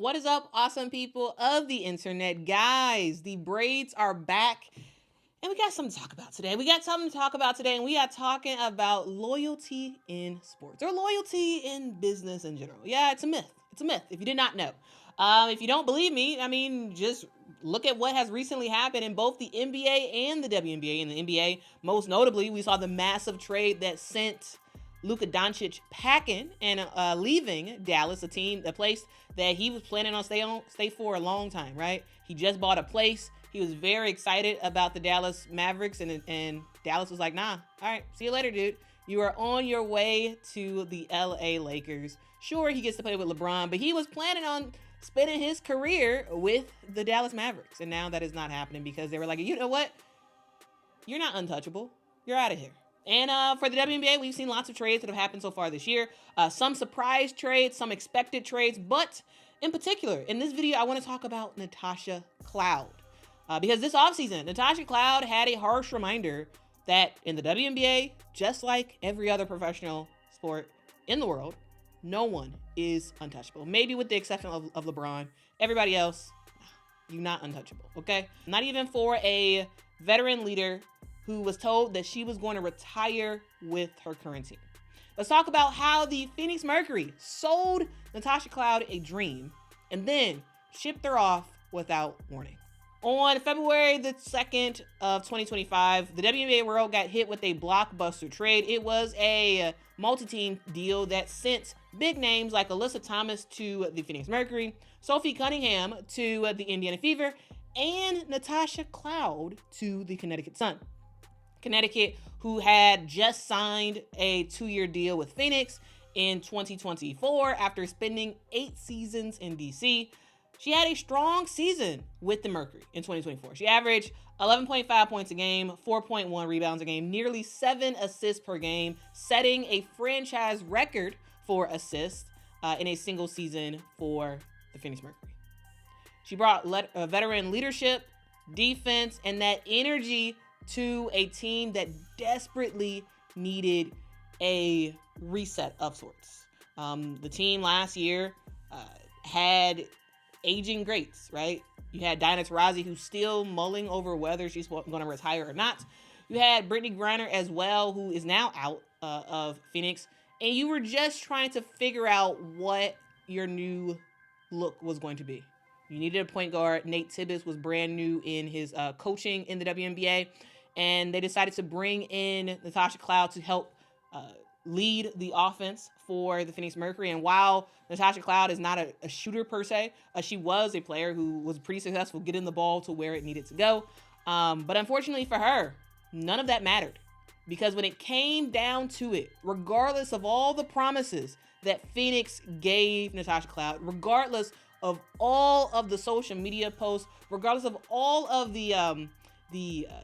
What is up, awesome people of the internet? Guys, the braids are back. And we got something to talk about today. And we are talking about loyalty in sports or loyalty in business in general. Yeah, it's a myth. It's a myth if you did not know. If you don't believe me, I mean, just look at what has recently happened in both the NBA and the WNBA. In the NBA, most notably, we saw the massive trade that sent Luka Doncic packing and leaving Dallas, a place that he was planning on stay for a long time, right? He just bought a place. He was very excited about the Dallas Mavericks, and Dallas was like, nah, all right, see you later, dude. You are on your way to the LA Lakers. Sure, he gets to play with LeBron, but he was planning on spending his career with the Dallas Mavericks. And now that is not happening because they were like, you know what? You're not untouchable. You're out of here. And for the WNBA, we've seen lots of trades that have happened so far this year. Some surprise trades, some expected trades, but in particular, in this video, I want to talk about Natasha Cloud. Because this offseason, Natasha Cloud had a harsh reminder that in the WNBA, just like every other professional sport in the world, no one is untouchable. Maybe with the exception of LeBron. Everybody else, you're not untouchable, okay? Not even for a veteran leader who was told that she was going to retire with her current team. Let's talk about how the Phoenix Mercury sold Natasha Cloud a dream and then shipped her off without warning. On February the 2nd of 2025, the WNBA world got hit with a blockbuster trade. It was a multi-team deal that sent big names like Alyssa Thomas to the Phoenix Mercury, Sophie Cunningham to the Indiana Fever, and Natasha Cloud to the Connecticut Sun. Connecticut, who had just signed a 2-year deal with Phoenix in 2024 after spending 8 seasons in DC. She had a strong season with the Mercury in 2024. She averaged 11.5 points a game, 4.1 rebounds a game, nearly 7 assists per game, setting a franchise record for assists in a single season for the Phoenix Mercury. She brought veteran leadership, defense, and that energy to a team that desperately needed a reset of sorts. The team last year had aging greats, right? You had Diana Taurasi, who's still mulling over whether she's going to retire or not. You had Brittany Griner as well, who is now out of Phoenix. And you were just trying to figure out what your new look was going to be. You needed a point guard. Nate Tibbetts was brand new in his coaching in the WNBA. And they decided to bring in Natasha Cloud to help lead the offense for the Phoenix Mercury. And while Natasha Cloud is not a shooter per se, she was a player who was pretty successful getting the ball to where it needed to go. But unfortunately for her, none of that mattered. Because when it came down to it, regardless of all the promises that Phoenix gave Natasha Cloud, regardless of all of the social media posts, regardless of all of the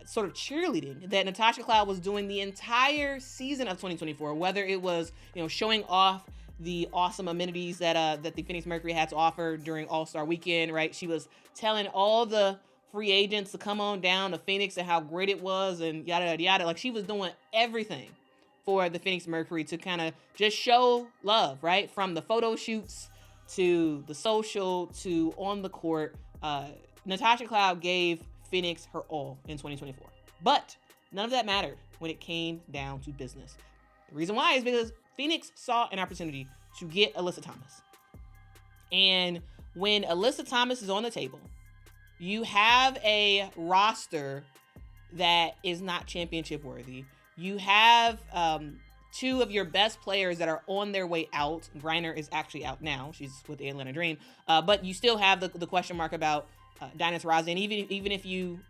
sort of cheerleading that Natasha Cloud was doing the entire season of 2024, whether it was, showing off the awesome amenities that the Phoenix Mercury had to offer during All-Star Weekend, right? She was telling all the free agents to come on down to Phoenix and how great it was and yada, yada, yada. Like, she was doing everything for the Phoenix Mercury to kind of just show love, right? From the photo shoots to the social to on the court. Natasha Cloud gave Phoenix her all in 2024. But none of that mattered when it came down to business. The reason why is because Phoenix saw an opportunity to get Alyssa Thomas. And when Alyssa Thomas is on the table, you have a roster that is not championship worthy. You have 2 of your best players that are on their way out. Griner is actually out now. She's with the Atlanta Dream. But you still have the question mark about Diana Taurasi. And even if you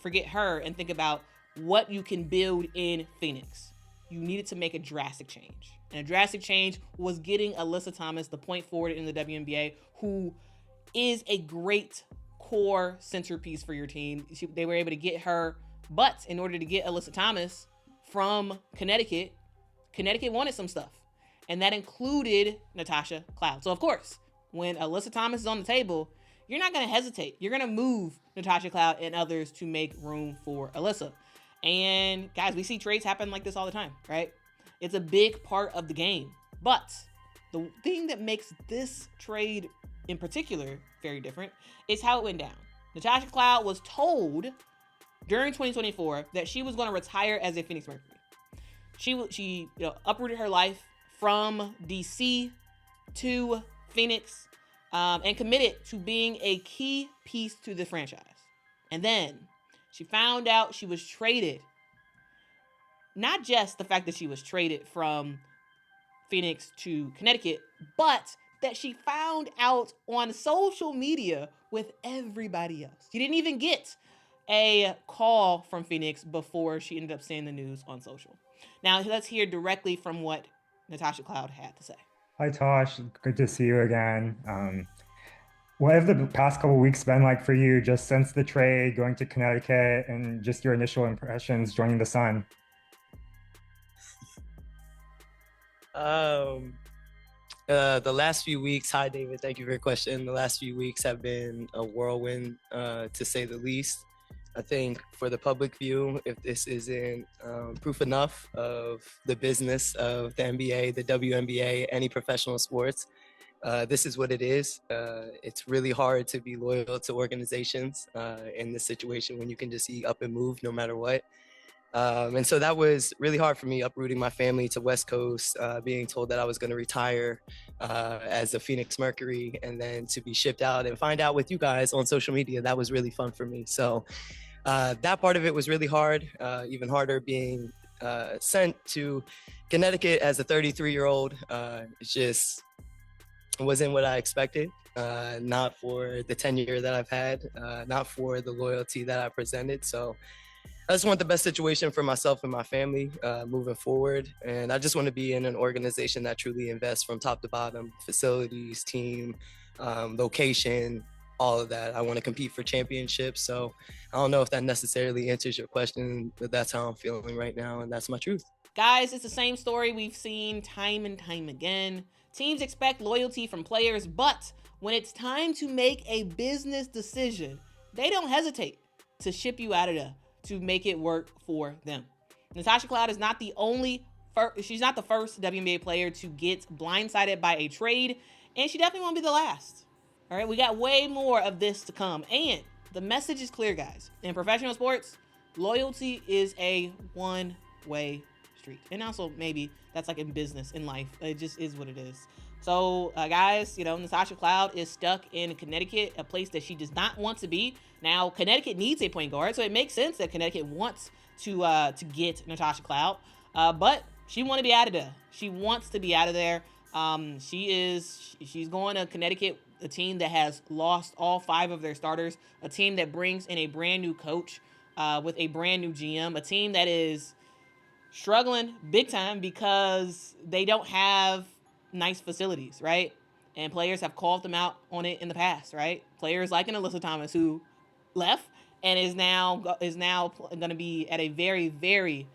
forget her and think about what you can build in Phoenix, you needed to make a drastic change. And a drastic change was getting Alyssa Thomas, the point forward in the WNBA, who is a great core centerpiece for your team. They were able to get her, but in order to get Alyssa Thomas from Connecticut wanted some stuff. And that included Natasha Cloud. So of course, when Alyssa Thomas is on the table, you're not going to hesitate. You're going to move Natasha Cloud and others to make room for Alyssa. And guys, we see trades happen like this all the time, right? It's a big part of the game. But the thing that makes this trade in particular very different is how it went down. Natasha Cloud was told during 2024 that she was going to retire as a Phoenix Mercury. She uprooted her life from DC to Phoenix and committed to being a key piece to the franchise. And then she found out she was traded. Not just the fact that she was traded from Phoenix to Connecticut, but that she found out on social media with everybody else. She didn't even get a call from Phoenix before she ended up seeing the news on social. Now, let's hear directly from what Natasha Cloud had to say. Hi, Tosh. Good to see you again. What have the past couple weeks been like for you, just since the trade, going to Connecticut, and just your initial impressions joining the Sun? The last few weeks, hi David, thank you for your question. The last few weeks have been a whirlwind, to say the least. I think for the public view, if this isn't proof enough of the business of the NBA, the WNBA, any professional sports, this is what it is. It's really hard to be loyal to organizations in this situation when you can just up and move no matter what. And so that was really hard for me, uprooting my family to West Coast, being told that I was going to retire as a Phoenix Mercury, and then to be shipped out and find out with you guys on social media. That was really fun for me. So that part of it was really hard, even harder being sent to Connecticut as a 33-year-old. It wasn't what I expected, not for the tenure that I've had, not for the loyalty that I presented. So I just want the best situation for myself and my family moving forward. And I just want to be in an organization that truly invests from top to bottom, facilities, team, location, all of that. I want to compete for championships. So I don't know if that necessarily answers your question, but that's how I'm feeling right now. And that's my truth. Guys, it's the same story we've seen time and time again. Teams expect loyalty from players, but when it's time to make a business decision, they don't hesitate to ship you out of there to make it work for them. Natasha Cloud is not the she's not the first WNBA player to get blindsided by a trade, and she definitely won't be the last. All right, we got way more of this to come, and the message is clear, guys. In professional sports, loyalty is a one-way street. And also maybe that's like in business, in life. It just is what it is. So guys, Natasha Cloud is stuck in Connecticut, a place that she does not want to be. Now, Connecticut needs a point guard, so it makes sense that Connecticut wants to get Natasha Cloud. But she wants to be out of there. She wants to be out of there. She's going to Connecticut, a team that has lost all 5 of their starters, a team that brings in a brand new coach with a brand new GM, a team that is struggling big time because they don't have nice facilities, right? And players have called them out on it in the past, right? Players like an Alyssa Thomas who left and is now going to be at a very, very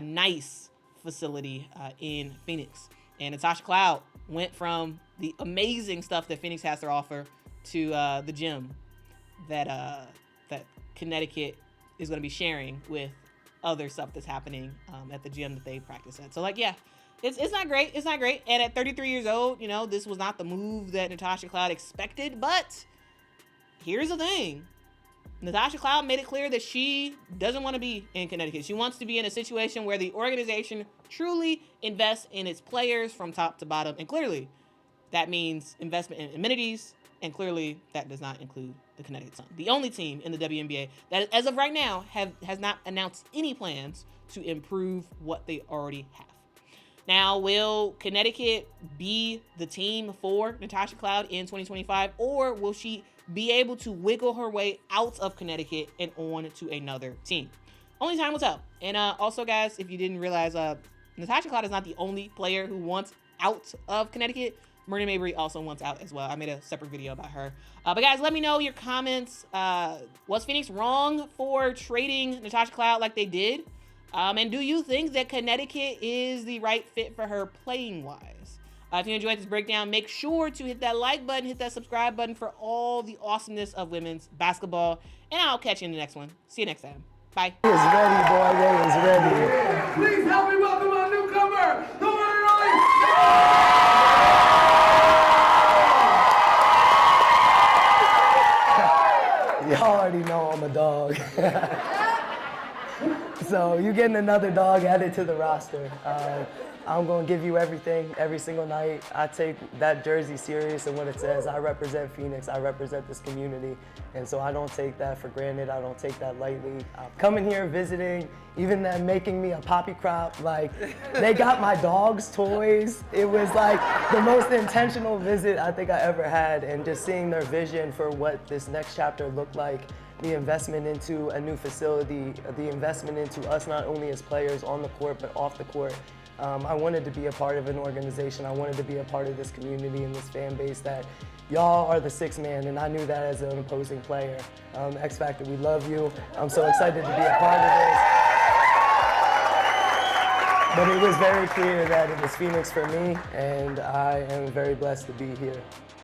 nice facility in Phoenix. And Natasha Cloud went from the amazing stuff that Phoenix has to offer to the gym that Connecticut is going to be sharing with other stuff that's happening at the gym that they practice at. So it's not great. It's not great. And at 33 years old, this was not the move that Natasha Cloud expected. But here's the thing. Natasha Cloud made it clear that she doesn't want to be in Connecticut. She wants to be in a situation where the organization truly invests in its players from top to bottom. And clearly, that means investment in amenities. And clearly, that does not include the Connecticut Sun, the only team in the WNBA that, as of right now, has not announced any plans to improve what they already have. Now, will Connecticut be the team for Natasha Cloud in 2025, or will she be able to wiggle her way out of Connecticut and on to another team? Only time will tell. And also, guys, if you didn't realize, Natasha Cloud is not the only player who wants out of Connecticut. Myrna Mabry also wants out as well. I made a separate video about her. But guys, let me know your comments. Was Phoenix wrong for trading Natasha Cloud like they did? And do you think that Connecticut is the right fit for her playing wise? If you enjoyed this breakdown, make sure to hit that like button, hit that subscribe button for all the awesomeness of women's basketball. And I'll catch you in the next one. See you next time. Bye. He is ready, boy. He is ready. Please help me welcome our newcomer, the one and only. Y'all already know I'm a dog. So you getting another dog added to the roster. I'm going to give you everything every single night. I take that jersey serious and what it says. I represent Phoenix. I represent this community. And so I don't take that for granted. I don't take that lightly. Coming here, visiting, even them making me a poppy crop, like they got my dog's toys. It was like the most intentional visit I think I ever had, and just seeing their vision for what this next chapter looked like. The investment into a new facility, the investment into us not only as players on the court, but off the court. I wanted to be a part of an organization. I wanted to be a part of this community and this fan base that y'all are the sixth man, and I knew that as an opposing player. X Factor, we love you. I'm so excited to be a part of this. But it was very clear that it was Phoenix for me, and I am very blessed to be here.